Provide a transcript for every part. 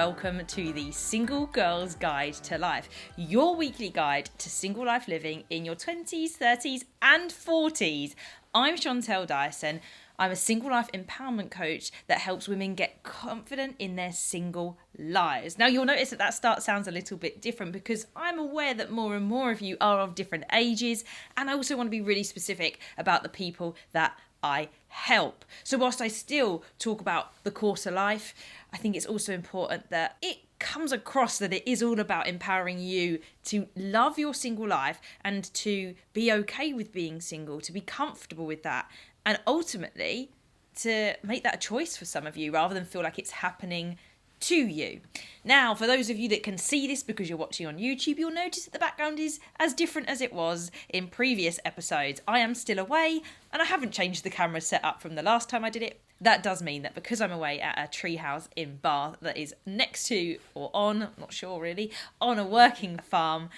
welcome to the Single Girl's Guide to Life, your weekly guide to single life living in your 20s, 30s and 40s. I'm Chantel Dyson. I'm a single life empowerment coach that helps women get confident in their single lives. Now, you'll notice that start sounds a little bit different because I'm aware that more and more of you are of different ages, and I also want to be really specific about the people that I help. So whilst I still talk about the course of life, I think it's also important that it comes across that it is all about empowering you to love your single life and to be okay with being single, to be comfortable with that, and ultimately to make that a choice for some of you rather than feel like it's happening to you. Now, for those of you that can see this because you're watching on YouTube, you'll notice that the background is as different as it was in previous episodes. I am still away and I haven't changed the camera setup from the last time I did it. That does mean that because I'm away at a treehouse in Bath that is next to or on, not sure really, on a working farm,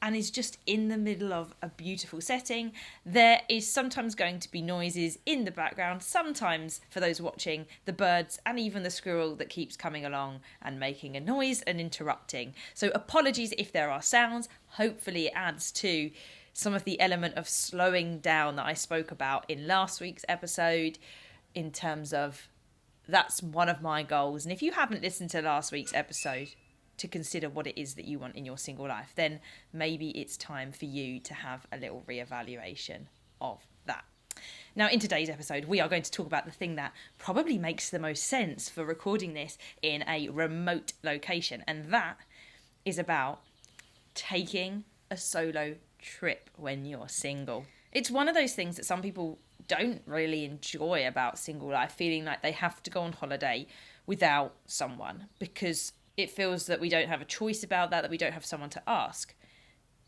and is just in the middle of a beautiful setting, there is sometimes going to be noises in the background, sometimes, for those watching, the birds and even the squirrel that keeps coming along and making a noise and interrupting. So apologies if there are sounds. Hopefully it adds to some of the element of slowing down that I spoke about in last week's episode, in terms of that's one of my goals. And if you haven't listened to last week's episode, to consider what it is that you want in your single life, then maybe it's time for you to have a little reevaluation of that. Now, in today's episode, we are going to talk about the thing that probably makes the most sense for recording this in a remote location, and that is about taking a solo trip when you're single. It's one of those things that some people don't really enjoy about single life, feeling like they have to go on holiday without someone because it feels that we don't have a choice about that we don't have someone to ask.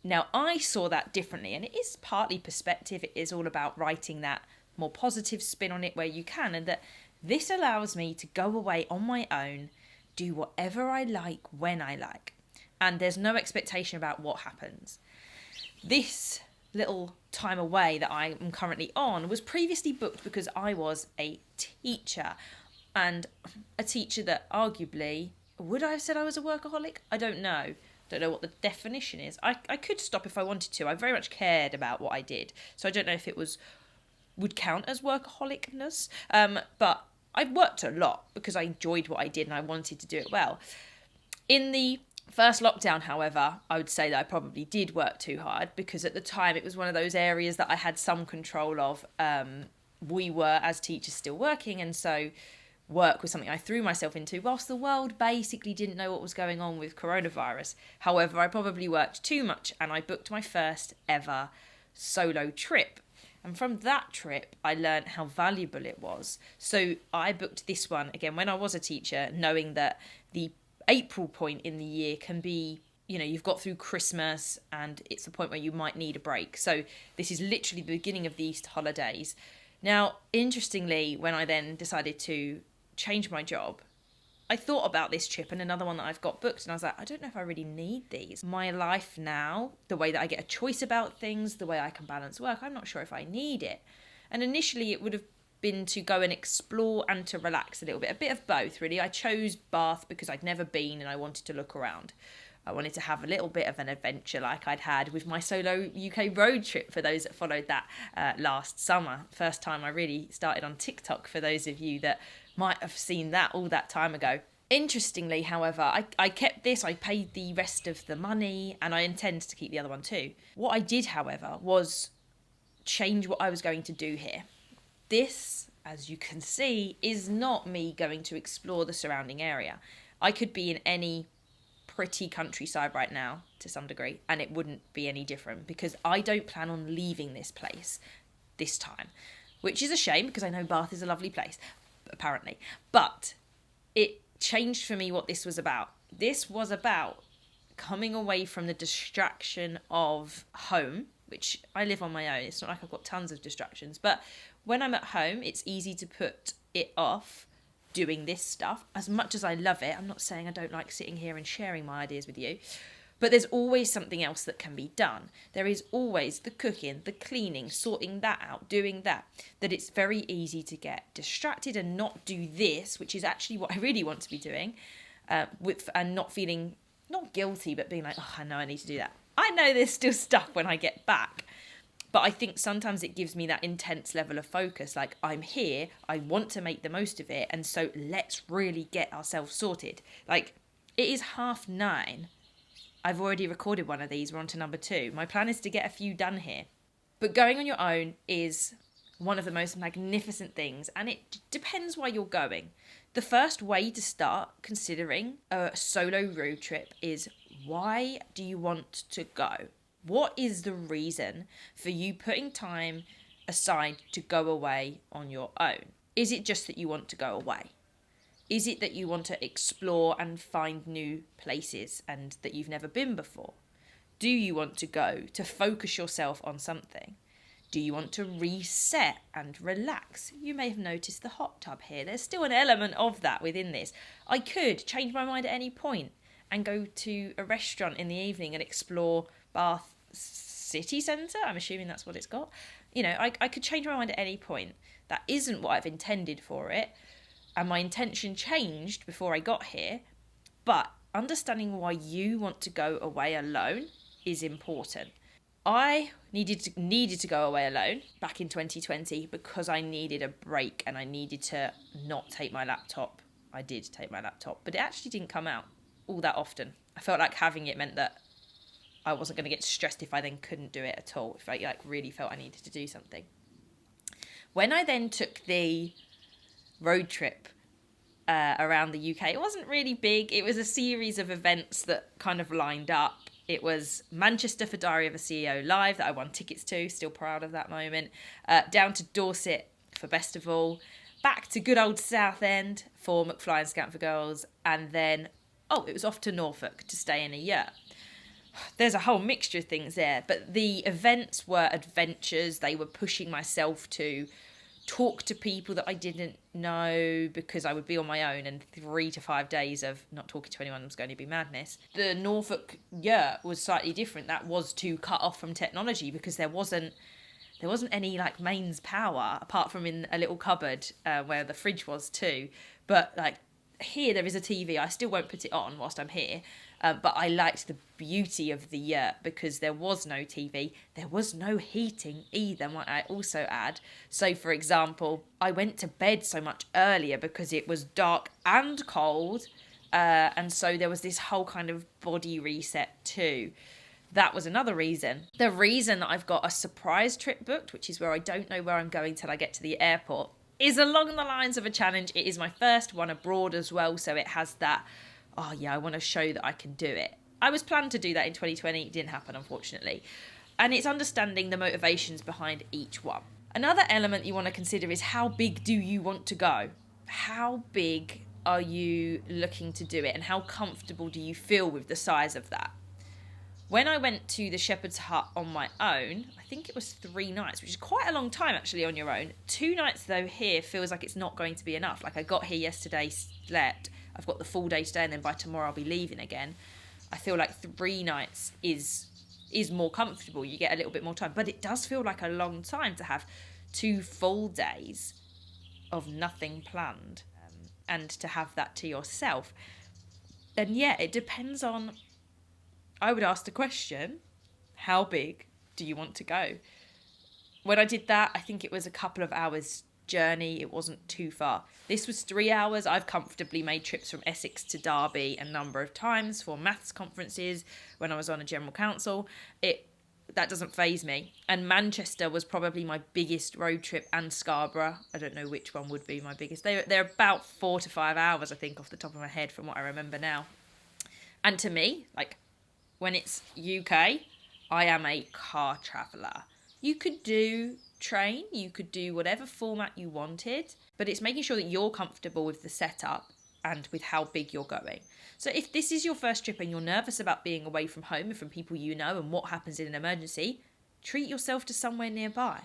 Now, I saw that differently, and it is partly perspective. It is all about writing that more positive spin on it where you can, and that this allows me to go away on my own, do whatever I like when I like, and there's no expectation about what happens. This little time away that I am currently on was previously booked because I was a teacher, and a teacher that arguably, would I have said I was a workaholic? I don't know. Don't know what the definition is. I could stop if I wanted to. I very much cared about what I did. So I don't know if it would count as workaholicness. But I worked a lot because I enjoyed what I did and I wanted to do it well. In the first lockdown, however, I would say that I probably did work too hard because at the time it was one of those areas that I had some control of. We were, as teachers, still working, and so work was something I threw myself into whilst the world basically didn't know what was going on with coronavirus. However, I probably worked too much and I booked my first ever solo trip. And from that trip, I learned how valuable it was. So I booked this one, again, when I was a teacher, knowing that the April point in the year can be, you've got through Christmas and it's the point where you might need a break. So this is literally the beginning of the Easter holidays. Now, interestingly, when I then decided to change my job, I thought about this trip and another one that I've got booked, and I was like, I don't know if I really need these. My life now, the way that I get a choice about things, the way I can balance work, I'm not sure if I need it. And initially it would have been to go and explore and to relax a little bit, a bit of both really. I chose Bath because I'd never been and I wanted to look around. I wanted to have a little bit of an adventure like I'd had with my solo UK road trip, for those that followed that last summer. First time I really started on TikTok, for those of you that might have seen that all that time ago. Interestingly, however, I kept this, I paid the rest of the money, and I intend to keep the other one too. What I did, however, was change what I was going to do here. This, as you can see, is not me going to explore the surrounding area. I could be in any pretty countryside right now to some degree, and it wouldn't be any different because I don't plan on leaving this place this time, which is a shame because I know Bath is a lovely place, apparently. But it changed for me what this was about. This was about coming away from the distraction of home, which I live on my own. It's not like I've got tons of distractions, but when I'm at home, it's easy to put it off doing this stuff. As much as I love it, I'm not saying I don't like sitting here and sharing my ideas with you, but there's always something else that can be done. There is always the cooking, the cleaning, sorting that out, doing that it's very easy to get distracted and not do this, which is actually what I really want to be doing, and not feeling, not guilty, but being like, oh, I know I need to do that. I know there's still stuff when I get back. But I think sometimes it gives me that intense level of focus. Like, I'm here, I want to make the most of it. And so let's really get ourselves sorted. Like, it is 9:30. I've already recorded one of these. We're on to number 2. My plan is to get a few done here. But going on your own is one of the most magnificent things. And it depends why you're going. The first way to start considering a solo road trip is, why do you want to go? What is the reason for you putting time aside to go away on your own? Is it just that you want to go away? Is it that you want to explore and find new places and that you've never been before? Do you want to go to focus yourself on something? Do you want to reset and relax? You may have noticed the hot tub here. There's still an element of that within this. I could change my mind at any point and go to a restaurant in the evening and explore Bath city centre. I'm assuming that's what it's got. I could change my mind at any point. That isn't what I've intended for it. And my intention changed before I got here. But understanding why you want to go away alone is important. I needed to go away alone back in 2020 because I needed a break and I needed to not take my laptop. I did take my laptop, but it actually didn't come out all that often. I felt like having it meant that I wasn't going to get stressed if I then couldn't do it at all, if I really felt I needed to do something. When I then took the road trip around the UK, it wasn't really big. It was a series of events that kind of lined up. It was Manchester for Diary of a CEO Live that I won tickets to, still proud of that moment, down to Dorset for Bestival, back to good old Southend for McFly and Scamp for Girls, and then, it was off to Norfolk to stay in a year. There's a whole mixture of things there, but the events were adventures. They were pushing myself to talk to people that I didn't know because I would be on my own, and 3 to 5 days of not talking to anyone was going to be madness. The Norfolk year was slightly different. That was to cut off from technology because there wasn't any like mains power apart from in a little cupboard where the fridge was too. But like here there is a TV. I still won't put it on whilst I'm here. But I liked the beauty of the year because there was no TV. There was no heating either, might I also add. So, for example, I went to bed so much earlier because it was dark and cold. And so there was this whole kind of body reset too. That was another reason. The reason that I've got a surprise trip booked, which is where I don't know where I'm going till I get to the airport, is along the lines of a challenge. It is my first one abroad as well. So it has that, I want to show that I can do it. I was planned to do that in 2020. It didn't happen, unfortunately. And it's understanding the motivations behind each one. Another element you want to consider is, how big do you want to go? How big are you looking to do it? And how comfortable do you feel with the size of that? When I went to the Shepherd's Hut on my own, I think it was 3 nights, which is quite a long time actually on your own. 2 nights though here feels like it's not going to be enough. Like I got here yesterday, slept, I've got the full day today, and then by tomorrow I'll be leaving again. I feel like 3 nights is more comfortable. You get a little bit more time, but it does feel like a long time to have 2 full days of nothing planned, and to have that to yourself. And yeah, it depends on, I would ask the question, how big do you want to go? When I did that, I think it was a couple of hours journey. It wasn't too far. This was 3 hours. I've comfortably made trips from Essex to Derby a number of times for maths conferences when I was on a general council. That doesn't faze me. And Manchester was probably my biggest road trip, and Scarborough. I don't know which one would be my biggest. They're about 4 to 5 hours, I think, off the top of my head from what I remember now. And to me, like, when it's UK, I am a car traveller. You could do train, you could do whatever format you wanted, but it's making sure that you're comfortable with the setup and with how big you're going. So if this is your first trip and you're nervous about being away from home and from people you know and what happens in an emergency, treat yourself to somewhere nearby.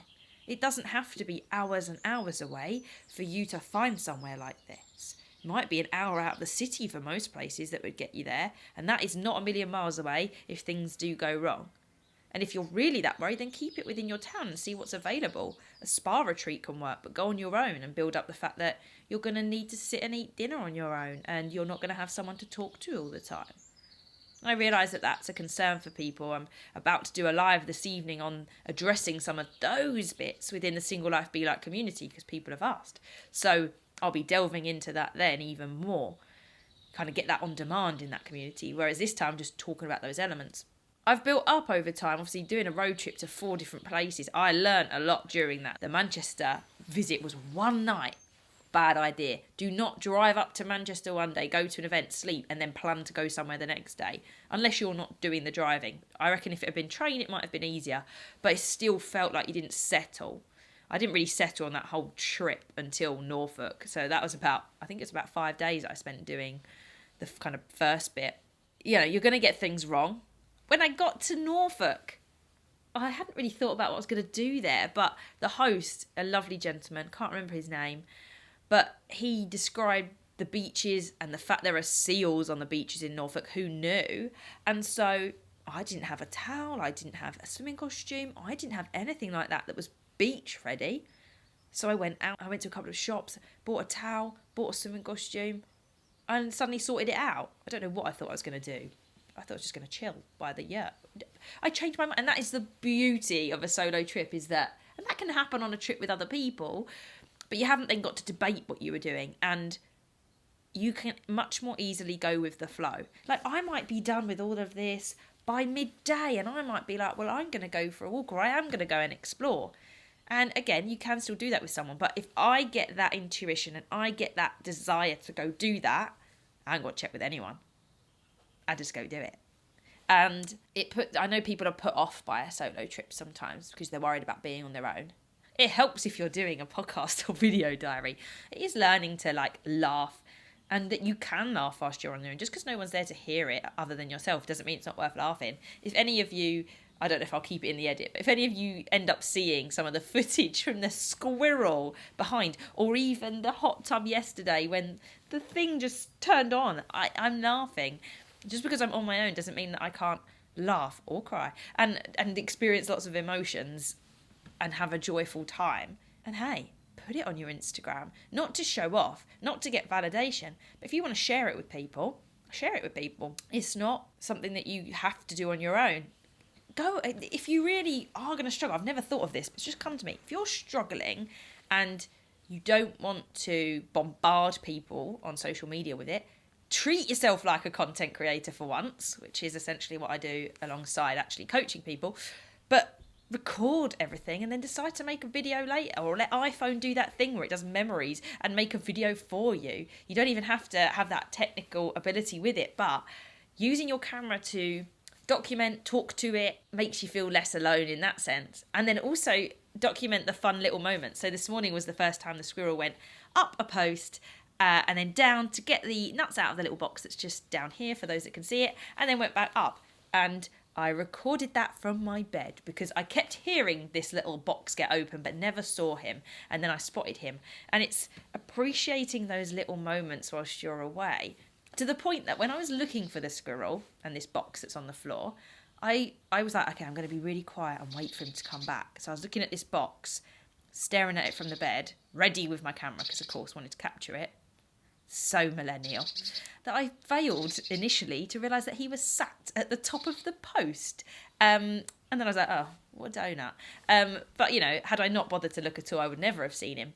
It doesn't have to be hours and hours away for you to find somewhere like this. It might be an hour out of the city for most places that would get you there, and that is not a million miles away if things do go wrong. And if you're really that worried, then keep it within your town and see what's available. A spa retreat can work, but go on your own and build up the fact that you're going to need to sit and eat dinner on your own and you're not going to have someone to talk to all the time. I realise that that's a concern for people. I'm about to do a live this evening on addressing some of those bits within the Single Life Be Like community because people have asked. So I'll be delving into that then even more. Kind of get that on demand in that community. Whereas this time, I'm just talking about those elements. I've built up over time, obviously doing a road trip to 4 different places. I learned a lot during that. The Manchester visit was one night. Bad idea. Do not drive up to Manchester one day, go to an event, sleep, and then plan to go somewhere the next day. Unless you're not doing the driving. I reckon if it had been train, it might have been easier. But it still felt like you didn't settle. I didn't really settle on that whole trip until Norfolk. So that was about 5 days I spent doing the kind of first bit. You know, you're going to get things wrong. When I got to Norfolk, I hadn't really thought about what I was going to do there. But the host, a lovely gentleman, can't remember his name, but he described the beaches and the fact there are seals on the beaches in Norfolk. Who knew? And so I didn't have a towel. I didn't have a swimming costume. I didn't have anything like that was beach ready. So I went out. I went to a couple of shops, bought a towel, bought a swimming costume, and suddenly sorted it out. I don't know what I thought I was going to do. I thought I was just going to chill by the year. I changed my mind. And that is the beauty of a solo trip, is that, and that can happen on a trip with other people, but you haven't then got to debate what you were doing, and you can much more easily go with the flow. Like, I might be done with all of this by midday, and I might be like, well, I'm going to go for a walk, or I am going to go and explore. And again, you can still do that with someone, but if I get that intuition and I get that desire to go do that, I ain't got to check with anyone. I just go do it. And I know people are put off by a solo trip sometimes because they're worried about being on their own. It helps if you're doing a podcast or video diary. It is learning to laugh, and that you can laugh whilst you're on your own. Just because no one's there to hear it other than yourself doesn't mean it's not worth laughing. If any of you, I don't know if I'll keep it in the edit, but if any of you end up seeing some of the footage from the squirrel behind, or even the hot tub yesterday when the thing just turned on, I'm laughing. Just because I'm on my own doesn't mean that I can't laugh or cry and experience lots of emotions and have a joyful time. And hey, put it on your Instagram, not to show off, not to get validation, but if you want to share it with people, share it with people. It's not something that you have to do on your own. Go, if you really are going to struggle, I've never thought of this, but it's just come to me. If you're struggling and you don't want to bombard people on social media with it, treat yourself like a content creator for once, which is essentially what I do alongside actually coaching people, but record everything and then decide to make a video later, or let iPhone do that thing where it does memories and make a video for you. You don't even have to have that technical ability with it, but using your camera to document, talk to it, makes you feel less alone in that sense. And then also document the fun little moments. So this morning was the first time the squirrel went up a post and then down to get the nuts out of the little box that's just down here for those that can see it, and then went back up. And I recorded that from my bed because I kept hearing this little box get open but never saw him. And then I spotted him. And it's appreciating those little moments whilst you're away, to the point that when I was looking for the squirrel and this box that's on the floor, I was like, okay, I'm going to be really quiet and wait for him to come back. So I was looking at this box, staring at it from the bed, ready with my camera because, of course, wanted to capture it. So millennial that I failed initially to realise that he was sat at the top of the post. And then I was like, oh, what a donut. But, you know, had I not bothered to look at all, I would never have seen him.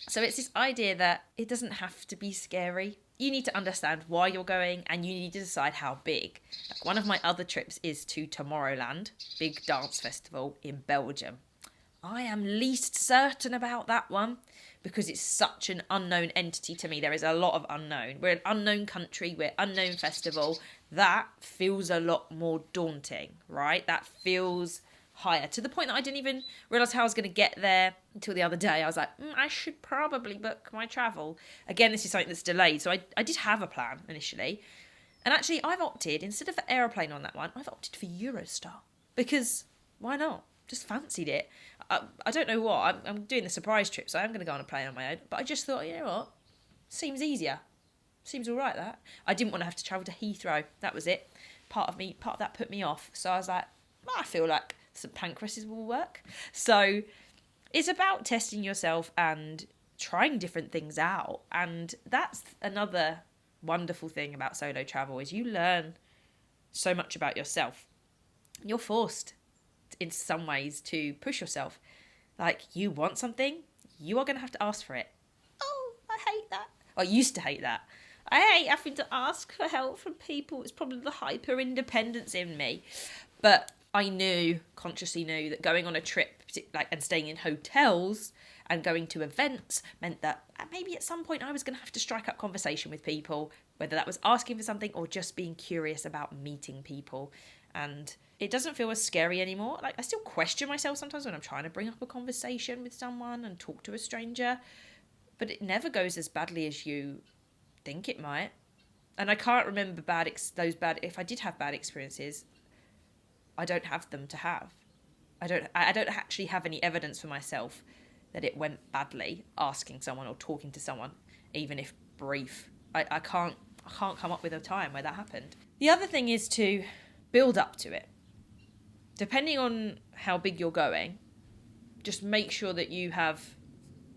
So it's this idea that it doesn't have to be scary. You need to understand why you're going, and you need to decide how big. Like, one of my other trips is to Tomorrowland, big dance festival in Belgium. I am least certain about that one because it's such an unknown entity to me. There is a lot of unknown. We're an unknown country, we're an unknown festival. That feels a lot more daunting, right? That feels higher, to the point that I didn't even realise how I was going to get there until the other day. I was like, I should probably book my travel. Again, this is something that's delayed. So I did have a plan initially. And actually, I've opted, instead of for aeroplane on that one, I've opted for Eurostar. Because why not? Just fancied it. I don't know what. I'm doing the surprise trip, so I'm going to go on a plane on my own. But I just thought, you know what? Seems easier. Seems all right, that. I didn't want to have to travel to Heathrow. That was it. Part of that put me off. So I was like, I feel like some pancreases will work. So it's about testing yourself and trying different things out. And that's another wonderful thing about solo travel is you learn so much about yourself. You're forced in some ways to push yourself. Like, you want something, you are going to have to ask for it. Oh, I hate that. I used to hate that. I hate having to ask for help from people. It's probably the hyper independence in me. But I consciously knew that going on a trip, like, and staying in hotels and going to events meant that maybe at some point I was going to have to strike up conversation with people, whether that was asking for something or just being curious about meeting people. And it doesn't feel as scary anymore. Like, I still question myself sometimes when I'm trying to bring up a conversation with someone and talk to a stranger, but it never goes as badly as you think it might. And I can't remember if I did have bad experiences, I don't have them to have. I don't actually have any evidence for myself that it went badly asking someone or talking to someone, even if brief. I can't come up with a time where that happened. The other thing is to build up to it. Depending on how big you're going, just make sure that you have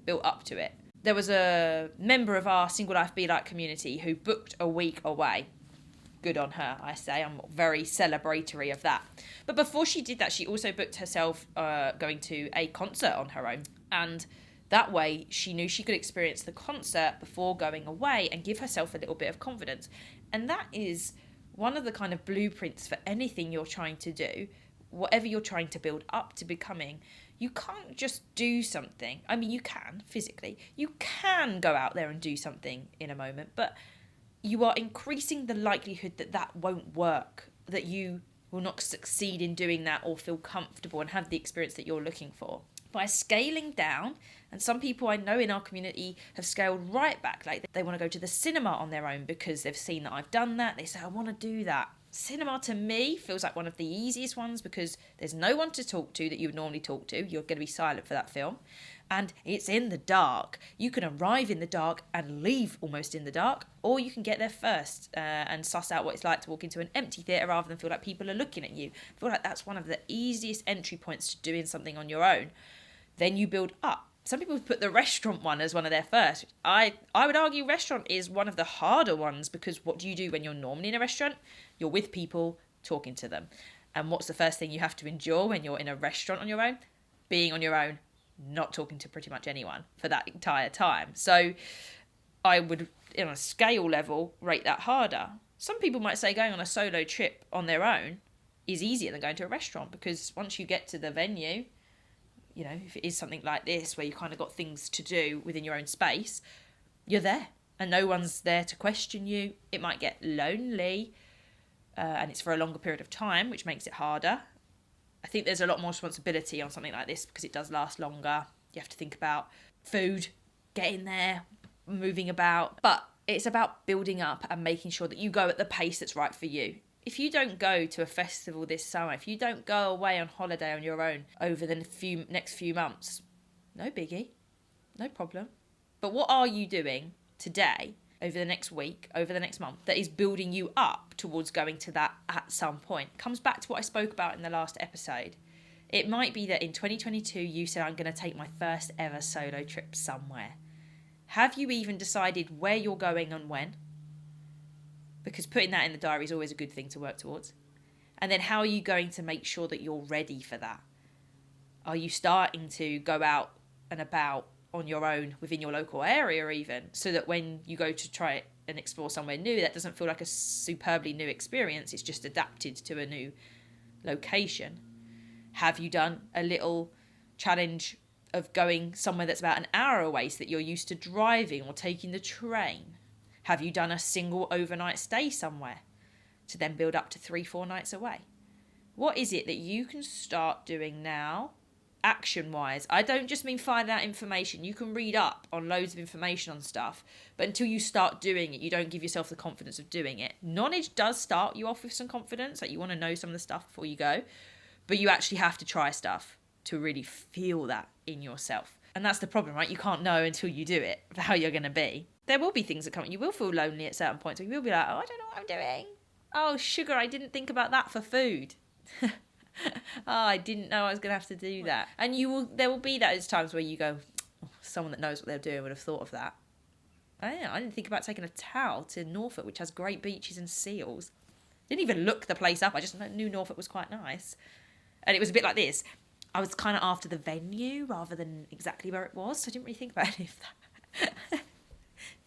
built up to it. There was a member of our Single Life Be Like community who booked a week away. Good on her, I say. I'm very celebratory of that. But before she did that, she also booked herself going to a concert on her own. And that way, she knew she could experience the concert before going away and give herself a little bit of confidence. And that is one of the kind of blueprints for anything you're trying to do, whatever you're trying to build up to becoming. You can't just do something. I mean, you can physically. You can go out there and do something in a moment, but you are increasing the likelihood that that won't work, that you will not succeed in doing that or feel comfortable and have the experience that you're looking for. By scaling down, and some people I know in our community have scaled right back, like they want to go to the cinema on their own because they've seen that I've done that. They say, I want to do that. Cinema to me feels like one of the easiest ones because there's no one to talk to that you would normally talk to. You're going to be silent for that film. And it's in the dark. You can arrive in the dark and leave almost in the dark, or you can get there first and suss out what it's like to walk into an empty theatre rather than feel like people are looking at you. I feel like that's one of the easiest entry points to doing something on your own. Then you build up. Some people put the restaurant one as one of their first. I would argue restaurant is one of the harder ones because what do you do when you're normally in a restaurant? You're with people, talking to them. And what's the first thing you have to endure when you're in a restaurant on your own? Being on your own, not talking to pretty much anyone for that entire time. So I would, on a scale level, rate that harder. Some people might say going on a solo trip on their own is easier than going to a restaurant because once you get to the venue, you know, if it is something like this where you kind of got things to do within your own space, you're there and no one's there to question you. It might get lonely and it's for a longer period of time, which makes it harder. I think there's a lot more responsibility on something like this because it does last longer. You have to think about food, getting there, moving about. But it's about building up and making sure that you go at the pace that's right for you. If you don't go to a festival this summer, if you don't go away on holiday on your own over the next few months, no biggie, no problem. But what are you doing today, over the next week, over the next month, that is building you up towards going to that at some point? Comes back to what I spoke about in the last episode. It might be that in 2022 you said, I'm going to take my first ever solo trip somewhere. Have you even decided where you're going and when? Because putting that in the diary is always a good thing to work towards. And then how are you going to make sure that you're ready for that? Are you starting to go out and about on your own within your local area even, so that when you go to try it and explore somewhere new, that doesn't feel like a superbly new experience, it's just adapted to a new location? Have you done a little challenge of going somewhere that's about an hour away so that you're used to driving or taking the train? Have you done a single overnight stay somewhere to then build up to 3-4 nights away? What is it that you can start doing now, action-wise? I don't just mean finding out information. You can read up on loads of information on stuff, but until you start doing it, you don't give yourself the confidence of doing it. Knowledge does start you off with some confidence, like you want to know some of the stuff before you go, but you actually have to try stuff to really feel that in yourself. And that's the problem, right? You can't know until you do it how you're going to be. There will be things that come. You will feel lonely at certain points. You will be like, oh, I don't know what I'm doing. Oh, sugar, I didn't think about that for food. I didn't know I was going to have to do that. And there will be those times where you go, oh, someone that knows what they're doing would have thought of that. I didn't think about taking a towel to Norfolk, which has great beaches and seals. Didn't even look the place up. I just knew Norfolk was quite nice. And it was a bit like this. I was kind of after the venue rather than exactly where it was, so I didn't really think about any of that.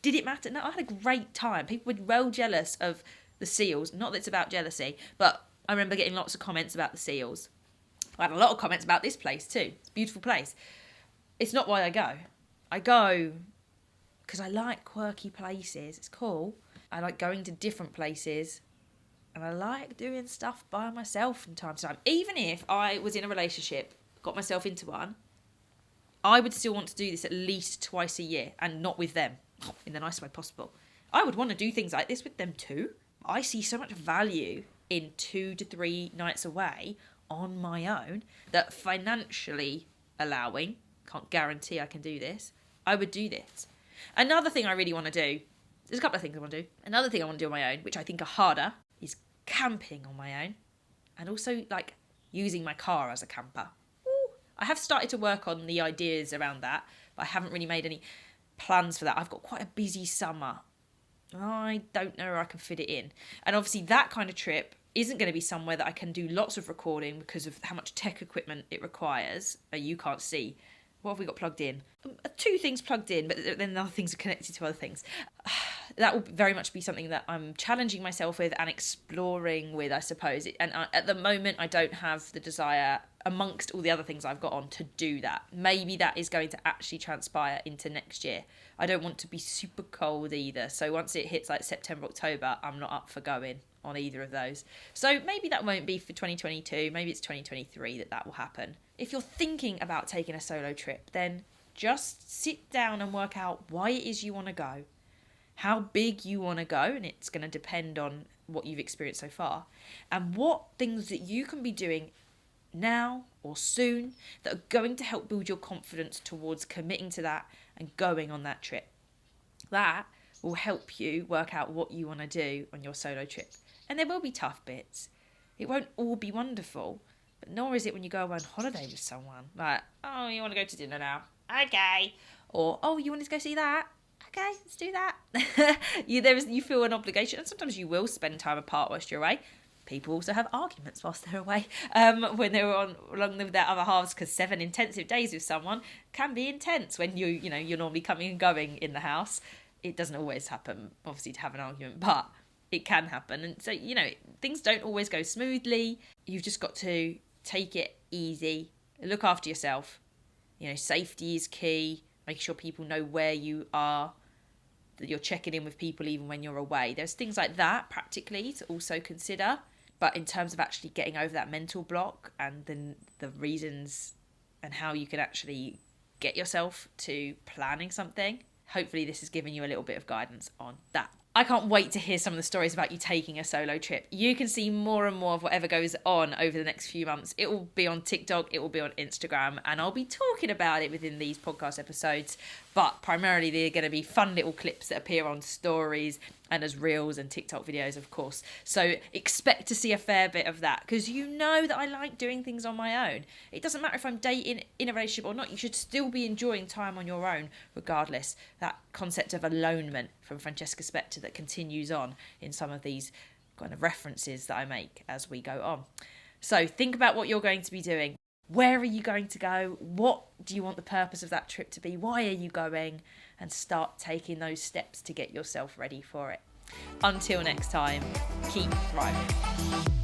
Did it matter? No, I had a great time. People were well jealous of the seals. Not that it's about jealousy, but I remember getting lots of comments about the seals. I had a lot of comments about this place too. It's a beautiful place. It's not why I go. I go because I like quirky places. It's cool. I like going to different places. And I like doing stuff by myself from time to time. Even if I was in a relationship, got myself into one, I would still want to do this at least twice a year and not with them, in the nicest way possible. I would want to do things like this with them too. I see so much value in 2 to 3 nights away on my own that financially allowing, can't guarantee I can do this, I would do this. Another thing I really want to do, there's a couple of things I want to do. Another thing I want to do on my own, which I think are harder, is camping on my own, and also like using my car as a camper. Ooh, I have started to work on the ideas around that, but I haven't really made any plans for that. I've got quite a busy summer. I don't know where I can fit it in. And obviously that kind of trip isn't going to be somewhere that I can do lots of recording because of how much tech equipment it requires. You can't see. What have we got plugged in? 2 things plugged in, but then other things are connected to other things. That will very much be something that I'm challenging myself with and exploring with, I suppose. At the moment, I don't have the desire, amongst all the other things I've got on, to do that. Maybe that is going to actually transpire into next year. I don't want to be super cold either. So once it hits like September, October, I'm not up for going on either of those. So maybe that won't be for 2022. Maybe it's 2023 that will happen. If you're thinking about taking a solo trip, then just sit down and work out why it is you want to go, how big you want to go, and it's going to depend on what you've experienced so far, and what things that you can be doing now or soon that are going to help build your confidence towards committing to that and going on that trip. That will help you work out what you want to do on your solo trip. And there will be tough bits. It won't all be wonderful, but nor is it when you go on holiday with someone. Like, oh, you want to go to dinner now? Okay. Or, oh, you want to go see that? Okay, let's do that. You feel an obligation, and sometimes you will spend time apart whilst you're away. People also have arguments whilst they're away when they're along with their other halves, because 7 intensive days with someone can be intense when you're normally coming and going in the house. It doesn't always happen, obviously, to have an argument, but it can happen. And so, things don't always go smoothly. You've just got to take it easy, look after yourself. Safety is key. Make sure people know where you are, that you're checking in with people even when you're away. There's things like that practically to also consider. But in terms of actually getting over that mental block and then the reasons and how you can actually get yourself to planning something, hopefully this has given you a little bit of guidance on that. I can't wait to hear some of the stories about you taking a solo trip. You can see more and more of whatever goes on over the next few months. It will be on TikTok, it will be on Instagram, and I'll be talking about it within these podcast episodes. But primarily they're going to be fun little clips that appear on stories and as reels and TikTok videos, of course. So expect to see a fair bit of that, because you know that I like doing things on my own. It doesn't matter if I'm dating, in a relationship or not. You should still be enjoying time on your own regardless. That concept of alonement from Francesca Spector that continues on in some of these kind of references that I make as we go on. So think about what you're going to be doing. Where are you going to go? What do you want the purpose of that trip to be? Why are you going? And start taking those steps to get yourself ready for it. Until next time, keep thriving.